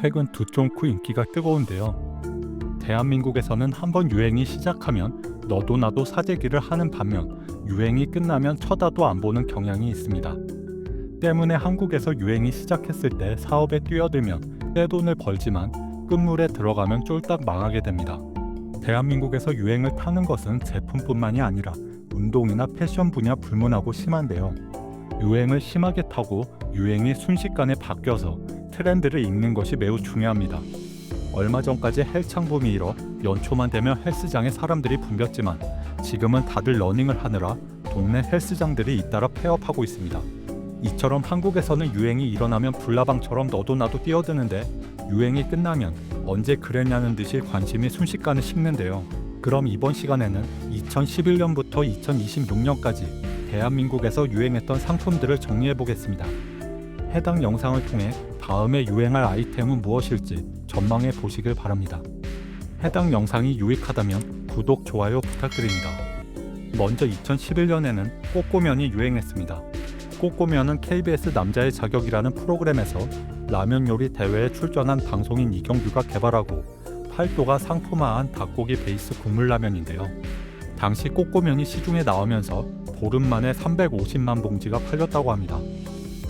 최근 두쫑쿠 인기가 뜨거운데요. 대한민국에서는 한번 유행이 시작하면 너도 나도 사재기를 하는 반면 유행이 끝나면 쳐다도 안 보는 경향이 있습니다. 때문에 한국에서 유행이 시작했을 때 사업에 뛰어들면 떼돈을 벌지만 끝물에 들어가면 쫄딱 망하게 됩니다. 대한민국에서 유행을 타는 것은 제품뿐만이 아니라 운동이나 패션 분야 불문하고 심한데요. 유행을 심하게 타고 유행이 순식간에 바뀌어서 트렌드를 읽는 것이 매우 중요합니다. 얼마 전까지 헬창 붐이 일어 연초만 되면 헬스장에 사람들이 붐볐지만 지금은 다들 러닝을 하느라 동네 헬스장들이 잇따라 폐업하고 있습니다. 이처럼 한국에서는 유행이 일어나면 불나방처럼 너도 나도 뛰어드는데 유행이 끝나면 언제 그랬냐는 듯이 관심이 순식간에 식는데요. 그럼 이번 시간에는 2011년부터 2026년까지 대한민국에서 유행했던 상품들을 정리해 보겠습니다. 해당 영상을 통해 다음에 유행할 아이템은 무엇일지 전망해 보시길 바랍니다. 해당 영상이 유익하다면 구독, 좋아요 부탁드립니다. 먼저 2011년에는 꼬꼬면이 유행했습니다. 꼬꼬면은 KBS 남자의 자격이라는 프로그램에서 라면 요리 대회에 출전한 방송인 이경규가 개발하고 팔도가 상품화한 닭고기 베이스 국물라면인데요. 당시 꼬꼬면이 시중에 나오면서 보름 만에 350만 봉지가 팔렸다고 합니다.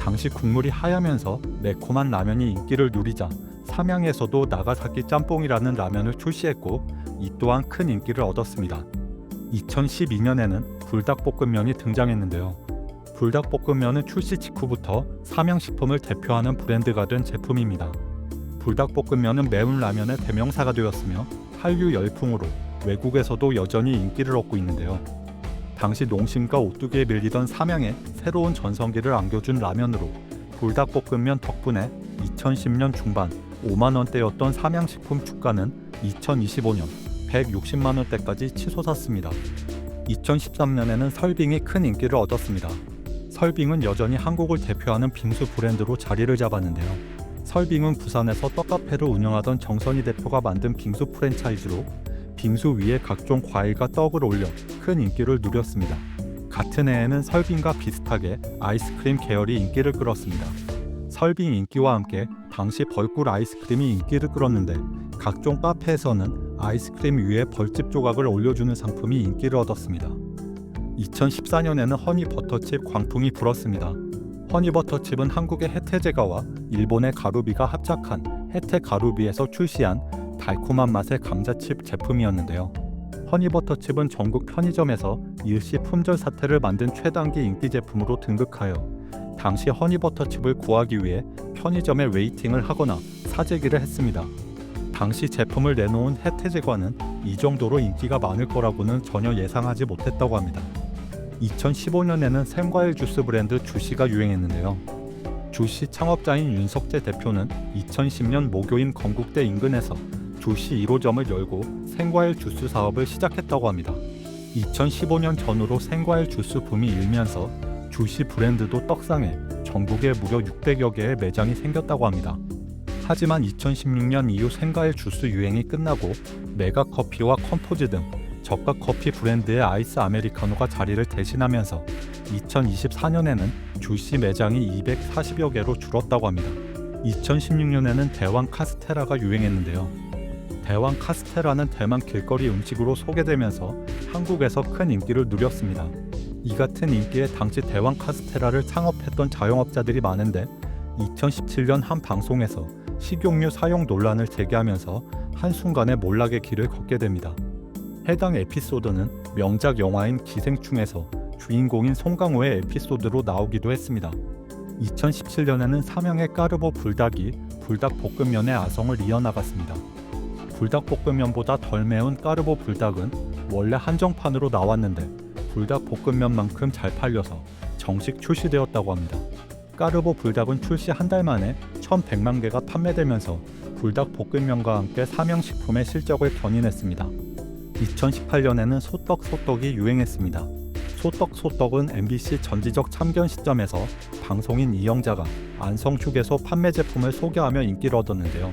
당시 국물이 하얗면서 매콤한 라면이 인기를 누리자 삼양에서도 나가사키 짬뽕이라는 라면을 출시했고 이 또한 큰 인기를 얻었습니다. 2012년에는 불닭볶음면이 등장했는데요. 불닭볶음면은 출시 직후부터 삼양식품을 대표하는 브랜드가 된 제품입니다. 불닭볶음면은 매운 라면의 대명사가 되었으며 한류 열풍으로 외국에서도 여전히 인기를 얻고 있는데요. 당시 농심과 오뚜기에 밀리던 삼양에 새로운 전성기를 안겨준 라면으로 불닭볶음면 덕분에 2010년 중반 5만원대였던 삼양식품 주가는 2025년 160만원대까지 치솟았습니다. 2013년에는 설빙이 큰 인기를 얻었습니다. 설빙은 여전히 한국을 대표하는 빙수 브랜드로 자리를 잡았는데요. 설빙은 부산에서 떡카페를 운영하던 정선희 대표가 만든 빙수 프랜차이즈로 빙수 위에 각종 과일과 떡을 올려 큰 인기를 누렸습니다. 같은 해에는 설빙과 비슷하게 아이스크림 계열이 인기를 끌었습니다. 설빙 인기와 함께 당시 벌꿀 아이스크림이 인기를 끌었는데 각종 카페에서는 아이스크림 위에 벌집 조각을 올려주는 상품이 인기를 얻었습니다. 2014년에는 허니버터칩 광풍이 불었습니다. 허니버터칩은 한국의 혜태제과와 일본의 가루비가 합작한 혜태가루비에서 출시한 달콤한 맛의 감자칩 제품이었는데요. 허니버터칩은 전국 편의점에서 일시 품절 사태를 만든 최단기 인기 제품으로 등극하여 당시 허니버터칩을 구하기 위해 편의점에 웨이팅을 하거나 사재기를 했습니다. 당시 제품을 내놓은 혜태제과는 이 정도로 인기가 많을 거라고는 전혀 예상하지 못했다고 합니다. 2015년에는 생과일 주스 브랜드 주시가 유행했는데요. 주시 창업자인 윤석재 대표는 2010년 모교인 건국대 인근에서 주시 1호점을 열고 생과일 주스 사업을 시작했다고 합니다. 2015년 전후로 생과일 주스 붐이 일면서 주시 브랜드도 떡상해 전국에 무려 600여 개의 매장이 생겼다고 합니다. 하지만 2016년 이후 생과일 주스 유행이 끝나고 메가커피와 컴포즈 등 저가 커피 브랜드의 아이스 아메리카노가 자리를 대신하면서 2024년에는 주시 매장이 240여 개로 줄었다고 합니다. 2016년에는 대왕 카스테라가 유행했는데요. 대왕 카스테라는 대만 길거리 음식으로 소개되면서 한국에서 큰 인기를 누렸습니다. 이 같은 인기에 당시 대왕 카스테라를 창업했던 자영업자들이 많은데 2017년 한 방송에서 식용유 사용 논란을 제기하면서 한순간에 몰락의 길을 걷게 됩니다. 해당 에피소드는 명작 영화인 기생충에서 주인공인 송강호의 에피소드로 나오기도 했습니다. 2017년에는 삼양의 까르보 불닭이 불닭볶음면의 아성을 이어나갔습니다. 불닭볶음면보다 덜 매운 까르보 불닭은 원래 한정판으로 나왔는데 불닭볶음면만큼 잘 팔려서 정식 출시되었다고 합니다. 까르보 불닭은 출시 한 달 만에 1,100만 개가 판매되면서 불닭볶음면과 함께 삼양식품의 실적을 견인했습니다. 2018년에는 소떡이 유행했습니다. 소떡은 MBC 전지적 참견 시점에서 방송인 이영자가 안성휴게소 판매 제품을 소개하며 인기를 얻었는데요.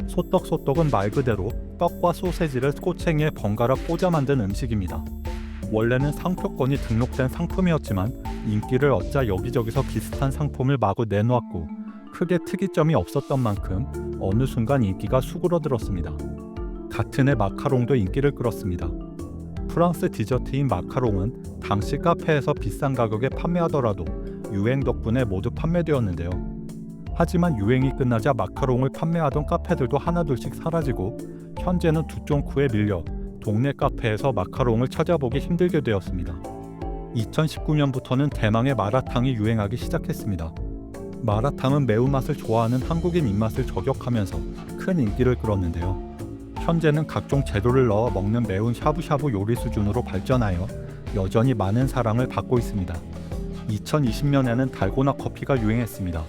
소떡은 말 그대로 떡과 소세지를 꼬챙이에 번갈아 꽂아 만든 음식입니다. 원래는 상표권이 등록된 상품이었지만 인기를 얻자 여기저기서 비슷한 상품을 마구 내놓았고 크게 특이점이 없었던 만큼 어느 순간 인기가 수그러들었습니다. 같은 해 마카롱도 인기를 끌었습니다. 프랑스 디저트인 마카롱은 당시 카페에서 비싼 가격에 판매하더라도 유행 덕분에 모두 판매되었는데요. 하지만 유행이 끝나자 마카롱을 판매하던 카페들도 하나둘씩 사라지고 현재는 두쫑쿠에 밀려 동네 카페에서 마카롱을 찾아보기 힘들게 되었습니다. 2019년부터는 대망의 마라탕이 유행하기 시작했습니다. 마라탕은 매운맛을 좋아하는 한국인 입맛을 저격하면서 큰 인기를 끌었는데요. 현재는 각종 재료를 넣어 먹는 매운 샤브샤브 요리 수준으로 발전하여 여전히 많은 사랑을 받고 있습니다. 2020년에는 달고나 커피가 유행했습니다.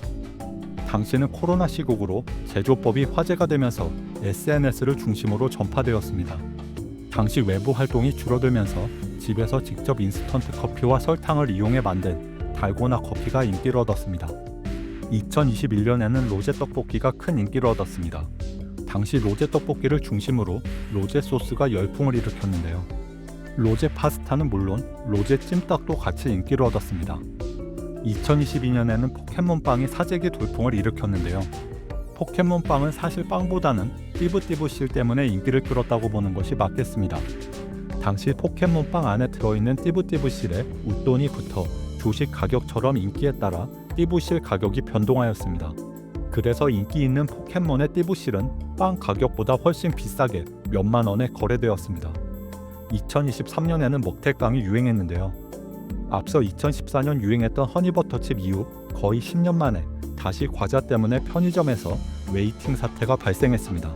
당시는 코로나 시국으로 제조법이 화제가 되면서 SNS를 중심으로 전파되었습니다. 당시 외부 활동이 줄어들면서 집에서 직접 인스턴트 커피와 설탕을 이용해 만든 달고나 커피가 인기를 얻었습니다. 2021년에는 로제 떡볶이가 큰 인기를 얻었습니다. 당시 로제 떡볶이를 중심으로 로제 소스가 열풍을 일으켰는데요. 로제 파스타는 물론 로제 찜닭도 같이 인기를 얻었습니다. 2022년에는 포켓몬빵이 사재기 돌풍을 일으켰는데요. 포켓몬빵은 사실 빵보다는 띠부띠부실 때문에 인기를 끌었다고 보는 것이 맞겠습니다. 당시 포켓몬빵 안에 들어있는 띠부띠부실에 웃돈이 붙어 주식 가격처럼 인기에 따라 띠부실 가격이 변동하였습니다. 그래서 인기 있는 포켓몬의 띠부실은 빵 가격보다 훨씬 비싸게 몇만 원에 거래되었습니다. 2023년에는 먹태깡이 유행했는데요. 앞서 2014년 유행했던 허니버터칩 이후 거의 10년 만에 다시 과자 때문에 편의점에서 웨이팅 사태가 발생했습니다.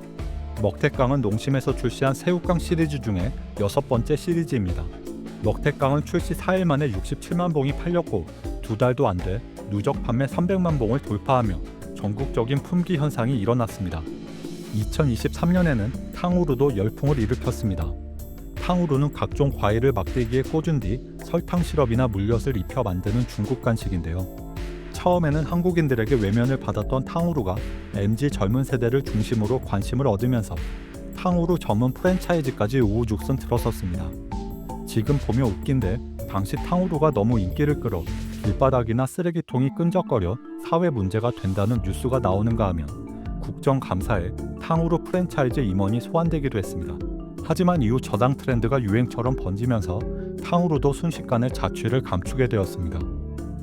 먹태깡은 농심에서 출시한 새우깡 시리즈 중에 6번째 시리즈입니다. 먹태깡은 출시 4일 만에 67만 봉이 팔렸고 2달도 안 돼 누적 판매 300만 봉을 돌파하며 전국적인 품귀 현상이 일어났습니다. 2023년에는 탕후루도 열풍을 일으켰습니다. 탕후루는 각종 과일을 막대기에 꽂은 뒤 설탕 시럽이나 물엿을 입혀 만드는 중국 간식인데요. 처음에는 한국인들에게 외면을 받았던 탕후루가 MZ 젊은 세대를 중심으로 관심을 얻으면서 탕후루 전문 프랜차이즈까지 우후죽순 들어섰습니다. 지금 보면 웃긴데 당시 탕후루가 너무 인기를 끌어 길바닥이나 쓰레기통이 끈적거려 사회 문제가 된다는 뉴스가 나오는가 하면 국정감사에 탕후루 프랜차이즈 임원이 소환되기도 했습니다. 하지만 이후 저당 트렌드가 유행처럼 번지면서 탕후루도 순식간에 자취를 감추게 되었습니다.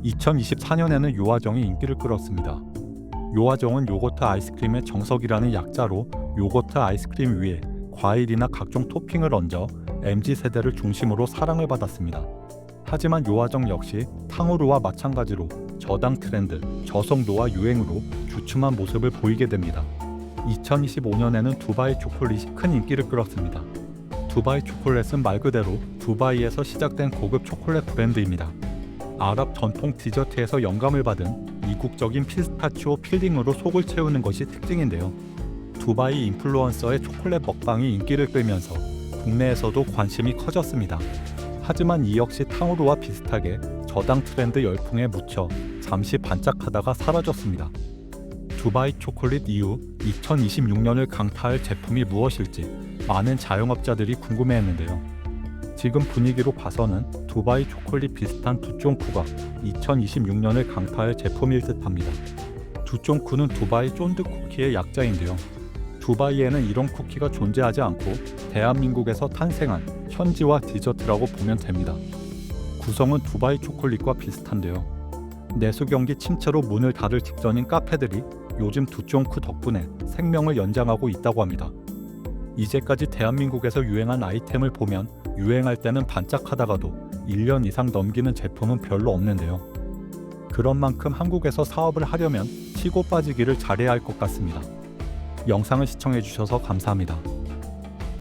2024년에는 요아정이 인기를 끌었습니다. 요아정은 요거트 아이스크림의 정석이라는 약자로 요거트 아이스크림 위에 과일이나 각종 토핑을 얹어 MZ세대를 중심으로 사랑을 받았습니다. 하지만 요아정 역시 탕후루와 마찬가지로 저당 트렌드, 저속노화 유행으로 주춤한 모습을 보이게 됩니다. 2025년에는 두바이 초콜릿이 큰 인기를 끌었습니다. 두바이 초콜릿은 말 그대로 두바이에서 시작된 고급 초콜릿 브랜드입니다. 아랍 전통 디저트에서 영감을 받은 이국적인 피스타치오 필링으로 속을 채우는 것이 특징인데요. 두바이 인플루언서의 초콜릿 먹방이 인기를 끌면서 국내에서도 관심이 커졌습니다. 하지만 이 역시 탕후루와 비슷하게 저당 트렌드 열풍에 묻혀 잠시 반짝하다가 사라졌습니다. 두바이 초콜릿 이후 2026년을 강타할 제품이 무엇일지 많은 자영업자들이 궁금해했는데요. 지금 분위기로 봐서는 두바이 초콜릿 비슷한 두쫑쿠가 2026년을 강타할 제품일 듯합니다. 두쫑쿠는 두바이 쫀득 쿠키의 약자인데요. 두바이에는 이런 쿠키가 존재하지 않고 대한민국에서 탄생한 현지화 디저트라고 보면 됩니다. 구성은 두바이 초콜릿과 비슷한데요. 내수 경기 침체로 문을 닫을 직전인 카페들이 요즘 두쫑쿠 덕분에 생명을 연장하고 있다고 합니다. 이제까지 대한민국에서 유행한 아이템을 보면 유행할 때는 반짝하다가도 1년 이상 넘기는 제품은 별로 없는데요. 그런 만큼 한국에서 사업을 하려면 치고 빠지기를 잘해야 할 것 같습니다. 영상을 시청해 주셔서 감사합니다.